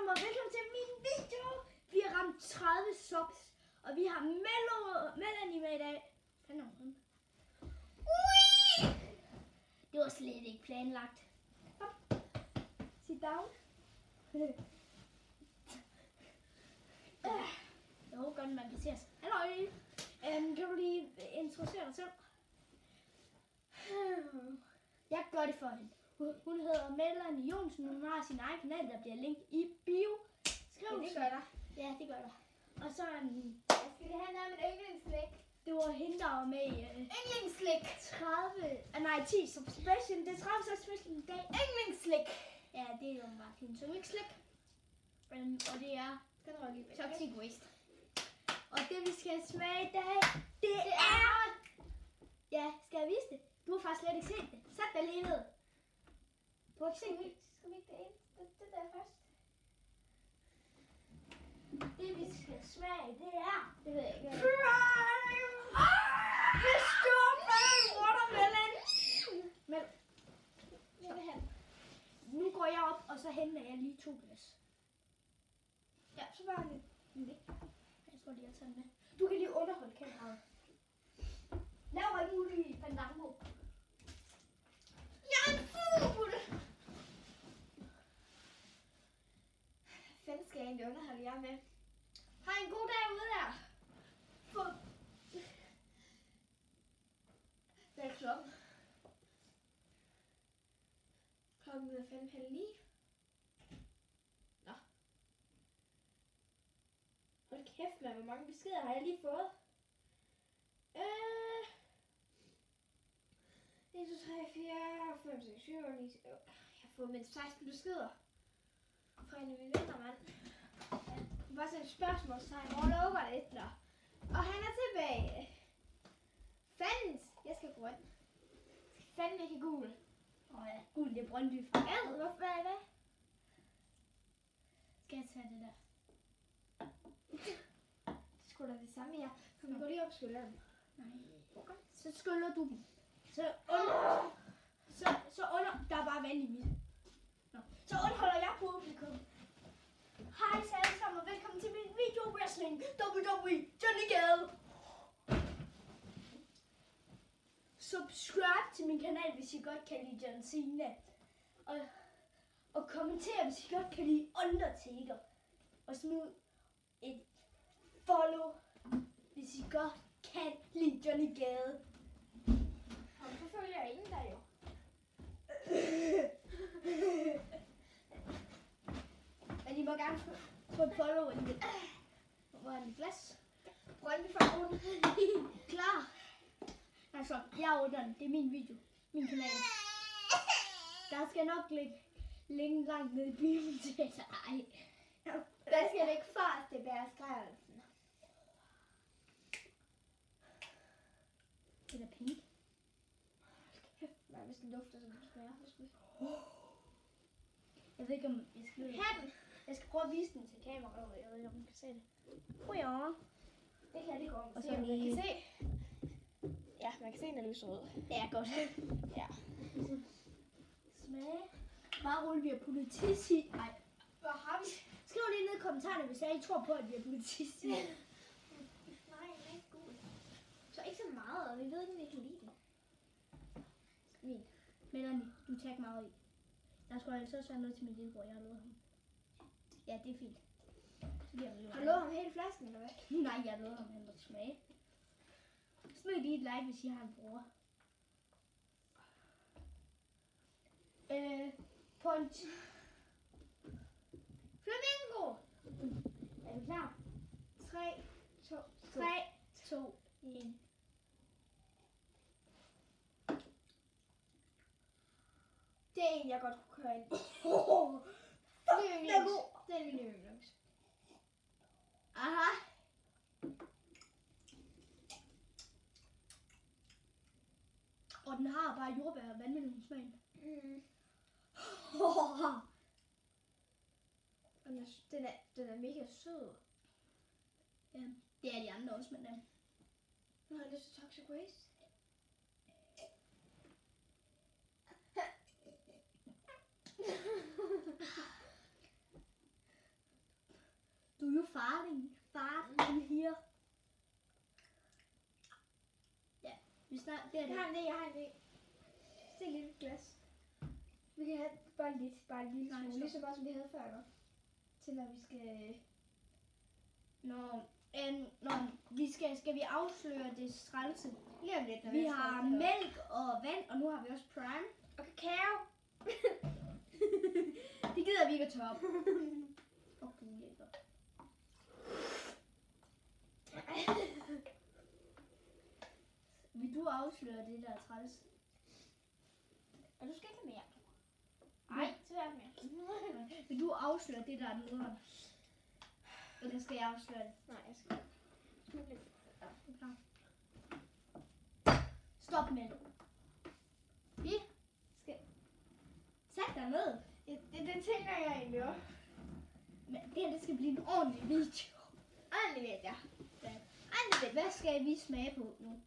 sammen, og velkommen til min video. Vi har ramt 30 subs, og vi har Melanie med i dag. Det var slet ikke planlagt. Hop. Sit down. Jeg håber godt, man kan se os. Hallo. Kan du lige introducere dig selv? Jeg gør det for hende. Hun hedder Melanie Jonsen. Hun har sin egen kanal, der bliver link i bio. Skriv det gør der. Ja, det gør der. Og så jeg skal det have noget med yndlingsslik. Det var hende, der var med i yndlingsslik. 10 subscription. Det er 30 subscription i dag. Yndlingsslik. Ja, det er jo bare hendes yndlingsslik. Og det er Toxic Waste. Og det vi skal smage i dag, det er... Ja, skal jeg vise det? Du har faktisk slet ikke set det. Sæt dig lige ned. Du har ikke set det. Skal vi ikke det ind? Det der først. Det vi skal smage, det er... Det ved jeg ikke. Det står med watermelon. Men... Jeg vil have. Nu går jeg op, og så henter jeg lige 2 glas. Ja, så bare lidt. Jeg tror lige, jeg tager den med. Du kan lige underholde kameraet. Lav ikke muligt fandango. Jeg er en fugl! Hvad skal jeg egentlig underholde jer med? Har en god dag ude der. Hvad er klokken? Klokken er 5:30. Nå. Hold kæft, man. Hvor mange beskeder har jeg lige fået? 1, 2, 3, 4, 5, 6, 7, 8, 9, 10. Jeg har fået mindst 16 beskeder. Fra en af mine venner, mand. Jeg bare sætte spørgsmålstegn all over det der. Og han er tilbage. Fandens! Jeg skal grøn. Fanden ikke gul. Ja, gul, det er Brøndby fra. Hvad er det? Skal jeg tage det der? Det skulle da det samme her. Så vi går lige op og skyller dem. Nej. Okay. Så skyller du dem. Så under... Der er bare vand i mit. Nå. Så underholder jeg publikum. Hej så alle sammen, og velkommen til min video wrestling. WWE Johnny Gale. Subscribe til min kanal, hvis I godt kan lide John Cena. Og kommenter, hvis I godt kan lide Undertaker. Og smid et follow, hvis I godt kan lide Johnny Gale. Og så følger jeg ingen der jo. Men I må gerne få et follow ind det. Hvor er mit glas? Brøndby fra Rune. Klar. Altså, jeg er under den. Det er min video. Min kanal. Der skal nok ligge længe langt ned i bilen til det. Ej. Der skal ikke fart, det bærer skrælsen. Det er pink. Nej, hvis den dufter, så kan det smage. Jeg ved ikke, om jeg skal Hatten! Jeg skal prøve at vise den til kameraet. Jeg ved ikke, om man kan se det. Ja. Det kan det godt. Og så man lige... kan se. Ja, man kan se, den er lyserød. Ja, godt. Ja. Smag. Bare rulle, vi har puttet tis i. Ej. Hvor har vi? Skriv lige ned i kommentarerne, hvis I tror på, at vi har puttet tis i. Nej, den er ikke god. Så ikke så meget, og vi ved ikke, om vi kan lide den. Min. Melanie, du tager meget i. Der skulle altså også være noget til min lillebror, jeg har lovet ham. Ja, det er fint. Har du lovet ham hele flasken, eller hvad? Nej, jeg har lovet ham, han må smage. Smid lige et like, hvis I har en bror. Punch. Flamingo! Er du klar? 3, 2, 1. Det er en, jeg godt kunne køre ind. Det er god. Det er min yndlings. Aha. Og den har bare jordbær og vandmelonsmagen. Den er mega sød. Ja, det er de andre også, men Nu har jeg lyst til Toxic Waste. farting her. Ja, vi snakker. Det er Jeg har en idé. Se lidt et glas. Vi kan have bare en lille smule, lige så meget som vi havde før, ikke? Til når vi skal... Når vi skal vi afsløre det trælse. Lige om lidt, når Vi har mælk og vand, og nu har vi også prime. og kakao. Det gider vi ikke at tørre op. Lækker. Vil du afsløre det der træls? Og du skal ikke have mere. Nej, så er det mere. Vil du afsløre det der nederen? Eller skal jeg afsløre det? Nej, jeg skal ikke. Ja, det er klar. Stop med det. Vi skal... Sæt dig ned. Det tænker jeg egentlig også. Men det skal blive en ordentlig video. Ordentlig ved jeg. Hvad skal vi smage på nu?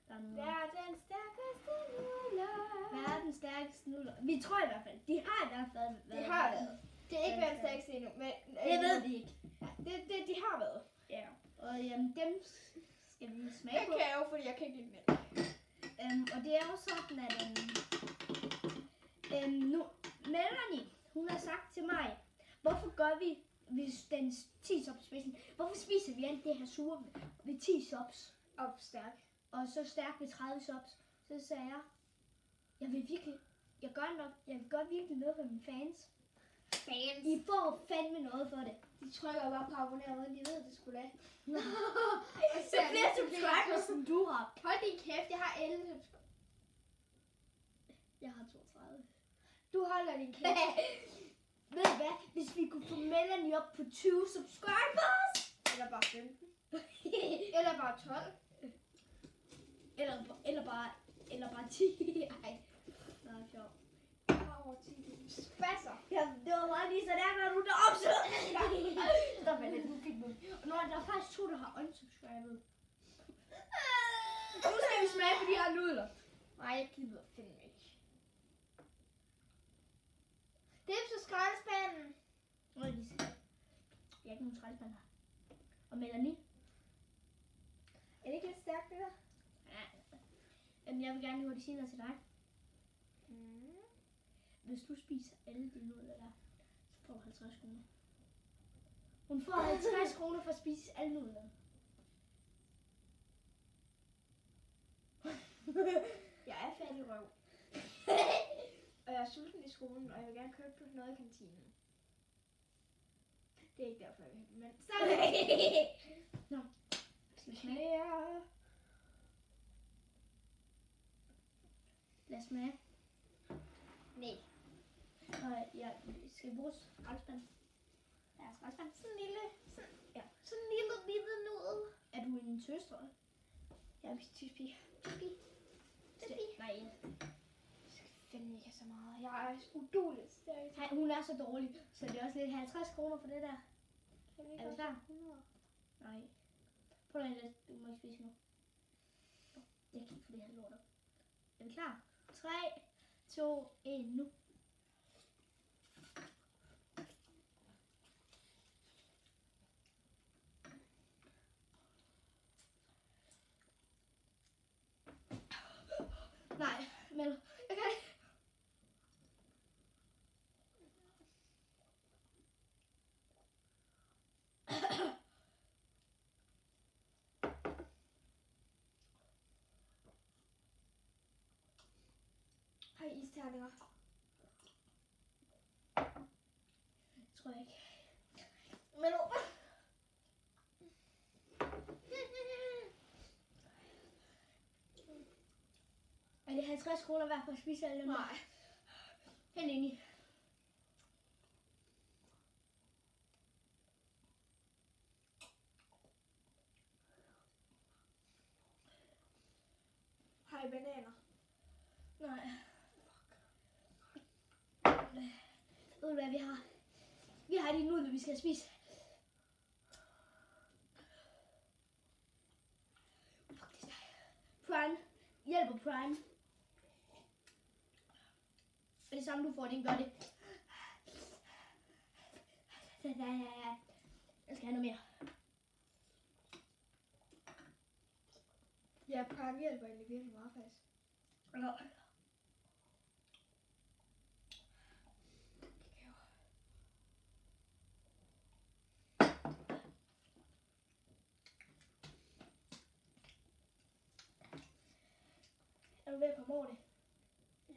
Verdens stærkeste nudler. Verdens stærkeste nudler. Vi tror i hvert fald. De har i hvert fald været. De har været. Det er ikke verdens stærkeste endnu, men... Det ved vi ikke. De har været. Ja. Og dem skal vi smage Jeg på. kan jo, fordi jeg kan ikke lide mælk. Og det er jo sådan, at nu, Melanie, hun har sagt til mig, hvorfor gør vi, hvis den 10 subs spidsen, hvorfor spiser vi alt det her sure ved 10 subs? Og stærk. Og så stærk ved 30 subs. Så sagde jeg vil gøre virkelig noget for mine fans. I får fandme noget for det. De trykker bare på abonner, uden de ved, det skulle da. Så flere subscribers, end du har. Hold din kæft, jeg har 11 subscribers. Jeg har 32. Du holder din kæft. Ved du hvad? Hvis vi kunne få Melanie op på 20 subscribers. Eller bare 15. Eller bare 12. Eller bare 10. Ej. Nå, sjovt. Over 10. Spasser. Ja, det var bare lige så der, når du der opsøger. Stop med det, du fik mig. Og når der er faktisk 2, der har unsubscribet. Nu skal vi smage på de her nudler. Nej, jeg gider fandme ikke. Det er så skraldespanden. Nå, de skal. Jeg er ikke nogen skraldespand her. Og Melanie? Er det ikke lidt stærkt, det der? Ja. Jamen, jeg vil gerne lige hurtigt sige noget til dig. Hvis du spiser alle de nudler der, så får du 50 kroner. Hun får 50 kroner for at spise alle nudlerne. Jeg er fattig røv. Og jeg er sulten i skolen, og jeg vil gerne købe noget i kantinen. Det er ikke derfor, jeg vil have det, men... Nå. Skal vi smage? Lad os smage. Nej. Og jeg skal bruge skraldespand. Ja, skraldespand. Sådan en lille... Sådan en lille nudel. Er du en søster? Jeg er en tyspige. Nej. Jeg skal fandme ikke have så meget. Jeg er uduelig stærk. Nej, hun er så dårlig, så det er også lidt 50 kroner for det der. Er du klar? 100? Nej. Prøv lige lidt. Du må ikke spise nu. Jeg kan ikke få det her lort op. Er vi klar? 3, 2, 1, nu. Nej, men jeg kan ikke. Har I isterninger? Tror jeg ikke. Men Er det 50 kroner værd for at spise alle dem? nej. Helt enig. Har I bananer? Nej. Ved du hvad vi har? Vi har de nudler, vi skal spise. Prime. Hjælper Prime. Og det samme du får, den gør det. Jeg skal have noget mere. Ja, pakke hjælper egentlig virkelig meget faktisk. Ja. Er du ved at komme over det? Ja.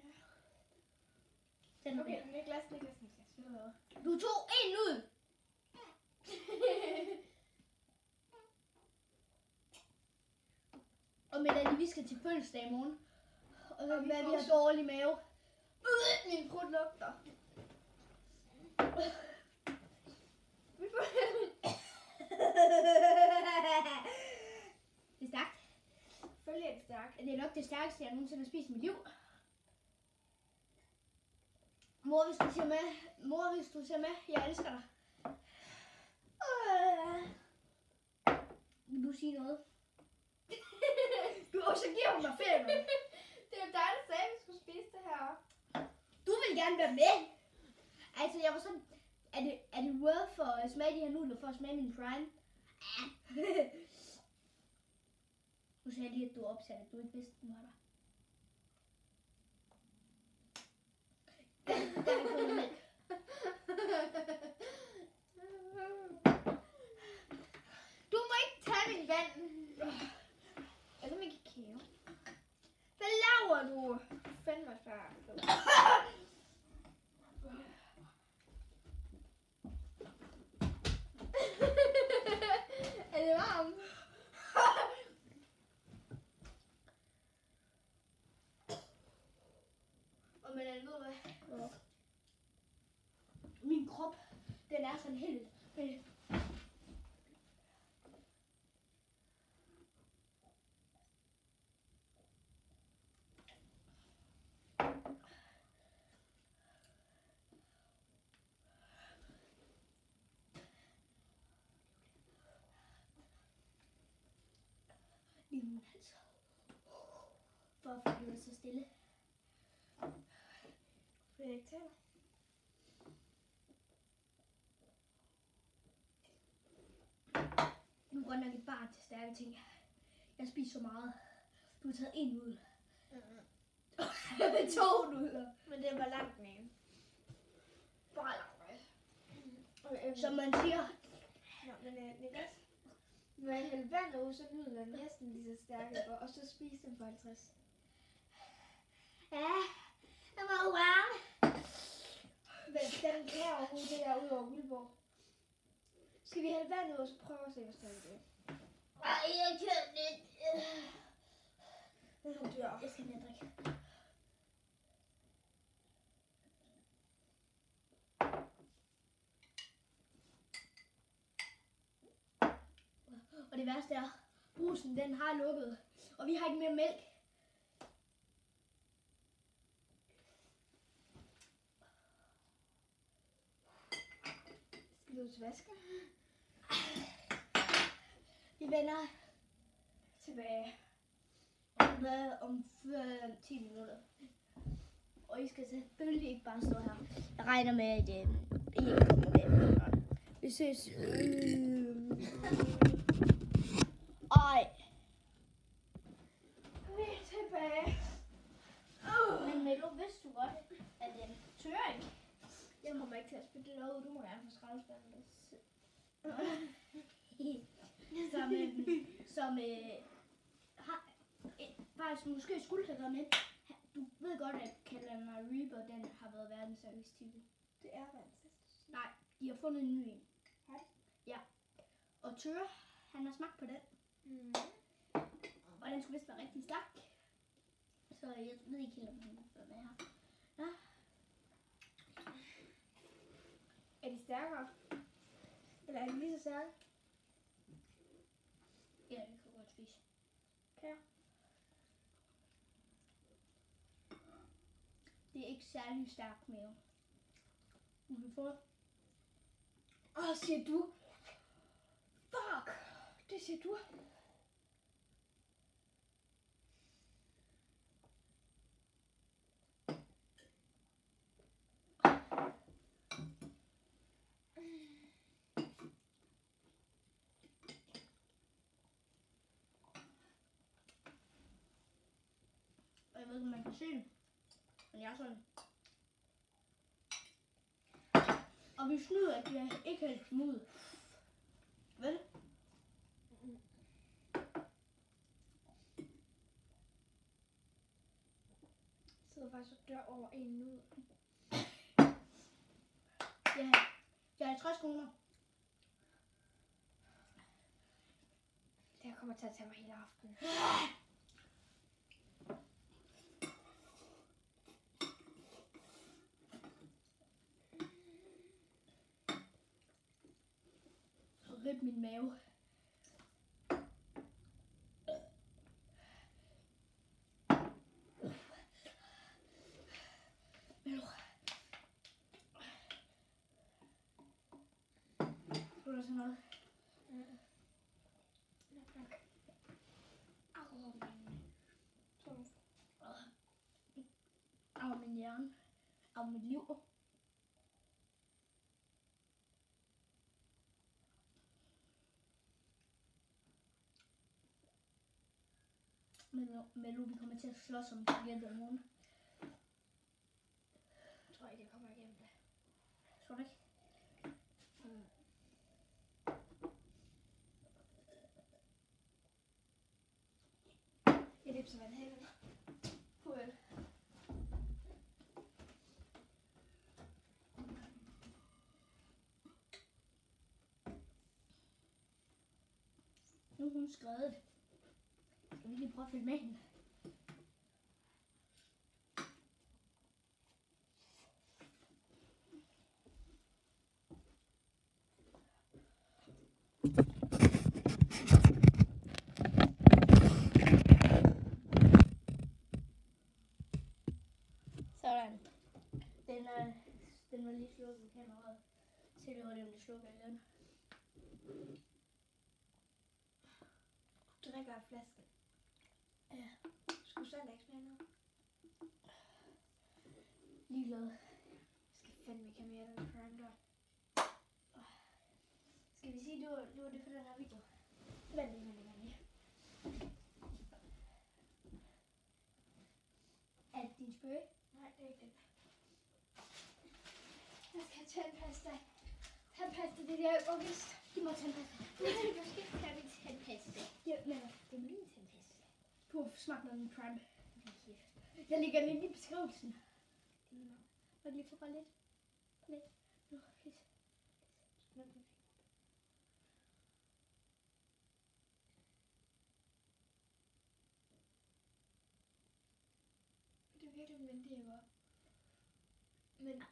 Den Okay, Niklas. Ved du hvad? Du tog en ud. Og med at vi skal til fødselsdag i morgen. Og så vi hvad vi får har dårlig mave. Min prut lugter. Vi får... Det er stærkt. Selvfølgelig er det stærkt. Det er nok det stærkeste, jeg nogensinde har spist i mit liv. Mor, hvis du ser med. Mor, hvis du ser med. Jeg elsker dig. Vil du sige noget? Og så giver hun mig filmen. Det er jo dig, der sagde, at vi skulle spise det her. Du vil gerne være med. Altså, jeg var sådan... Er det worth for at smage de her nudler for at smage min prime? Nu sagde jeg lige, at du opsatte, at du ikke vidste, den var der. Der har vi fået mælk. Du må ikke tage min vand. Eller min kakao. Hvad laver du? Fandme far. Er det varmt? Og men ved du hvad? Ja. Min krop, den er sådan helt... Lige min hals. For at få det så stille. Vil jeg ikke tage dig? Du er godt nok et barn til stærke ting. Jeg spiser så meget. Du har taget en ud. Med 2 nudler. Men det var langt med. Bare langt med. Som man siger. Nå, men Niklas. Når jeg hælder vand ud, så lyder den næsten lige så stærke. Og så spise den for 50. Ja, det var jo varm. Den kan overhovedet det der ud over Guldborg. Skal vi hælde vand ud, og så prøve at se, hvad der er det? Ej, jeg kan lidt. Hun dør. Jeg skal mere drikke. Og det værste er, brusen den har lukket, og vi har ikke mere mælk. Skal du til vasken? Vi vender Tilbage. om 10 minutter. Og I skal selvfølgelig ikke bare stå her. Jeg regner med, at I ikke kommer med. Vi ses. Ej. Vi er tilbage. Men Melo, vidste du godt, at den tør ikke? Jeg kommer ikke til at spille det ud. Du må gerne få skraldespanden. som har faktisk måske skulle have været med. Du ved godt, at Calamari Reaper, den har været verdensservice-titel. Det er verdensservice. Nej, de har fundet en ny en. Har de? Ja. Og Tøre, han har smagt på den. Mm. Og den skulle vist være rigtig stærk. Så jeg ved ikke helt, om den er med her. Ja. Er de stærkere? Eller er de lige så stærke? Ja, det kan godt spise. Kan jeg? Det er ikke særlig stærkt mere. Du kan få. Siger du? Fuck! Det siger du. man kan se den. Men jeg er sådan. Og vi snyder, at jeg ikke helt smooth. Vel? Jeg sidder faktisk og dør over en nu. Ja, det er 50 kroner. Det her kommer til at tage mig hele aftenen. Rip min mave. Skal du sådan noget? Af min hjerne. Af mit liv. Men nu vi kommer til at slås om spaghetti om morgenen. Jeg tror ikke, jeg kommer igennem det. Tror du ikke? Jeg lipser vand hænden. Fuld. Nu er hun skrevet. Skal vi lige prøve at følge med hende? Sådan. Den var lige slukket i kameraet. Se lige hurtigt, om det slukker igen. Du drikker af flasken. Ja. Skulle du selv ikke smage noget? Ligeglad. Jeg skal fandme ikke have mere af den crime der. Skal vi sige, du var det for den her video? Vent lige. Er det din spøge? Nej, det er ikke den. Jeg skal have tandpasta. Tandpasta, det er der vist. Giv mig tandpasta. Du skal ikke have min tandpasta. Ja, men Det er min tandpasta. du har smagt noget med Prime. Jeg lægger den i beskrivelsen. Og lige få bare lidt. Lidt. Nu, please. Det er virkelig myndigheder. Men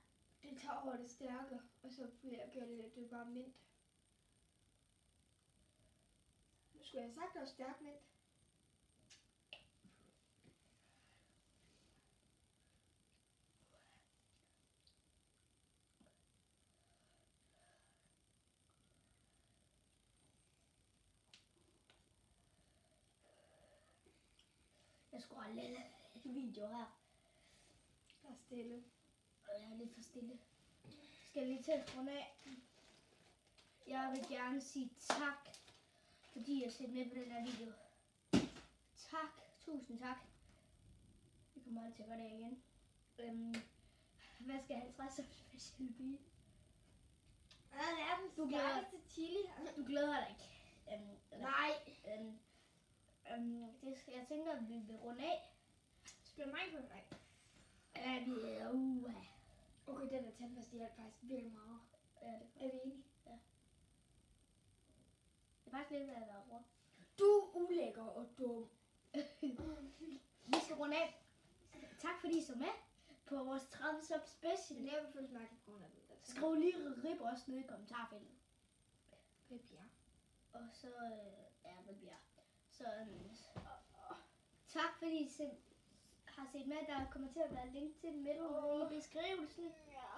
det tager over det stærke, og så gør det er bare mint. Skulle jeg have sagt, at det var stærk mint? Jeg skulle have lavet en video her. Der er stille. Og jeg er lidt for stille. Skal vi til at runde af? Jeg vil gerne sige tak, fordi jeg set med på den her video. Tak. Tusind tak. Vi kommer aldrig til at gøre det igen. Hvad skal 50 special blive? Du glæder- til chili. Du glæder dig ikke. Nej. Jeg tænker, at vi vil runde af. Spil mig på dig. Okay, den der tandpasta hjælper faktisk virkelig meget. Ja, det Er vi enige? er faktisk lidt, hvad der er rundt. Du er ulækker og dum. Vi skal runde af. Tak fordi I så med på vores 30 sub special. Men det er jo fuldt mærkeligt på grund af den. Skriv lige rip også nede i kommentarfeltet. Rip, ja. Og så, rip ja. Så, tak fordi I har set med. Der kommer til at være link til den middel i beskrivelsen. Ja.